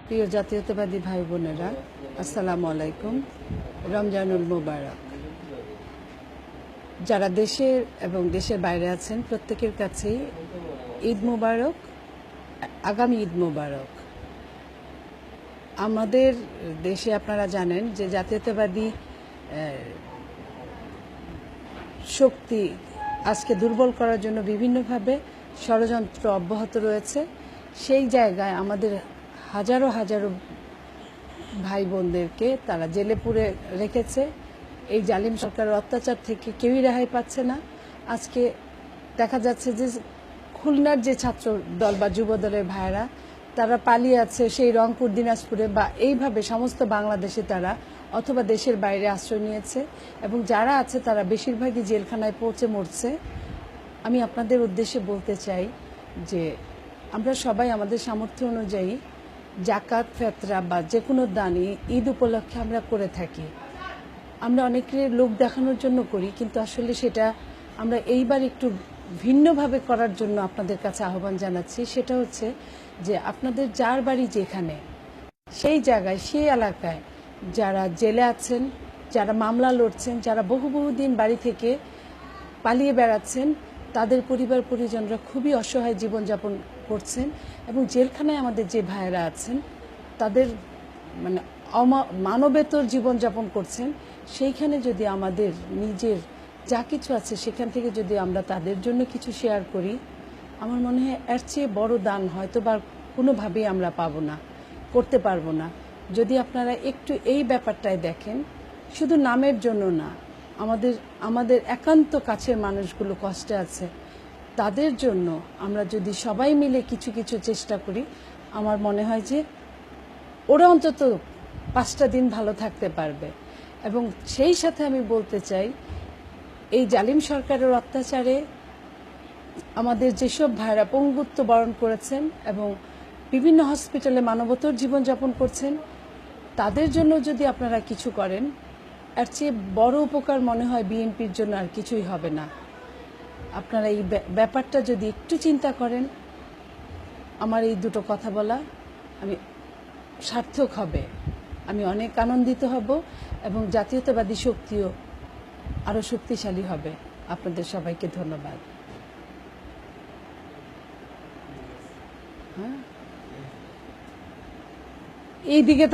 প্রিয় জাতীয়তাবাদী ভাই বোনেরা, আসসালামু আলাইকুম। রমজানুল মুবারক। যারা দেশের এবং দেশের বাইরে আছেন প্রত্যেকের কাছেই ঈদ মুবারক, আগামী ঈদ মুবারক। আমাদের দেশে আপনারা জানেন যে জাতীয়তাবাদী শক্তি আজকে দুর্বল করার জন্য বিভিন্নভাবে ষড়যন্ত্র অব্যাহত রয়েছে। সেই জায়গায় আমাদের হাজারো হাজারো ভাই বোনদেরকে তারা জেলে পুরে রেখেছে। এই জালিম সরকারের অত্যাচার থেকে কেউই রেহাই পাচ্ছে না। আজকে দেখা যাচ্ছে যে খুলনার যে ছাত্র দল বা যুব দলের ভাইয়েরা তারা পালিয়ে আছে সেই রংপুর, দিনাজপুরে বা এইভাবে সমস্ত বাংলাদেশে তারা অথবা দেশের বাইরে আশ্রয় নিয়েছে এবং যারা আছে তারা বেশিরভাগই জেলখানায় পৌঁছে মরছে। আমি আপনাদের উদ্দেশ্যে বলতে চাই যে আমরা সবাই আমাদের সামর্থ্য অনুযায়ী জাকাত, ফেতরা বা যে কোনো দানই ঈদ উপলক্ষে আমরা করে থাকি। আমরা অনেকের লোক দেখানোর জন্য করি, কিন্তু আসলে সেটা আমরা এইবার একটু ভিন্নভাবে করার জন্য আপনাদের কাছে আহ্বান জানাচ্ছি। সেটা হচ্ছে যে আপনাদের যার বাড়ি যেখানে, সেই জায়গায়, সেই এলাকায় যারা জেলে আছেন, যারা মামলা লড়ছেন, যারা বহু দিন বাড়ি থেকে পালিয়ে বেড়াচ্ছেন, তাদের পরিবার পরিজনরা খুবই অসহায় জীবনযাপন করছেন এবং জেলখানায় আমাদের যে ভাইয়েরা আছেন তাদের মানে মানবেতর জীবনযাপন করছেন। সেইখানে যদি আমাদের নিজের যা কিছু আছে সেখান থেকে যদি আমরা তাদের জন্য কিছু শেয়ার করি, আমার মনে হয় এর চেয়ে বড় দান হয়তো বা কোনোভাবেই আমরা পাবো না, করতে পারবো না। যদি আপনারা একটু এই ব্যাপারটায় দেখেন, শুধু নামের জন্য না, আমাদের একান্ত কাছের মানুষগুলো কষ্টে আছে, তাদের জন্য আমরা যদি সবাই মিলে কিছু কিছু চেষ্টা করি, আমার মনে হয় যে ওরা অন্তত 5টা দিন ভালো থাকতে পারবে। এবং সেই সাথে আমি বলতে চাই, এই জালিম সরকারের অত্যাচারে আমাদের যেসব ভাইরা পঙ্গুত্ব বরণ করেছেন এবং বিভিন্ন হসপিটালে মানবতর জীবনযাপন করছেন, তাদের জন্য যদি আপনারা কিছু করেন, এর চেয়ে বড় উপকার মনে হয় বিএনপির জন্য আর কিছুই হবে না। আপনারা এই ব্যাপারটা যদি একটু চিন্তা করেন, আমার এই দুটো কথা বলা আমি সার্থক হবে, আমি অনেক আনন্দিত হব এবং জাতীয়তাবাদী শক্তিও আরো শক্তিশালী হবে। আপনাদের সবাইকে ধন্যবাদ। হ্যাঁ, এই দিকে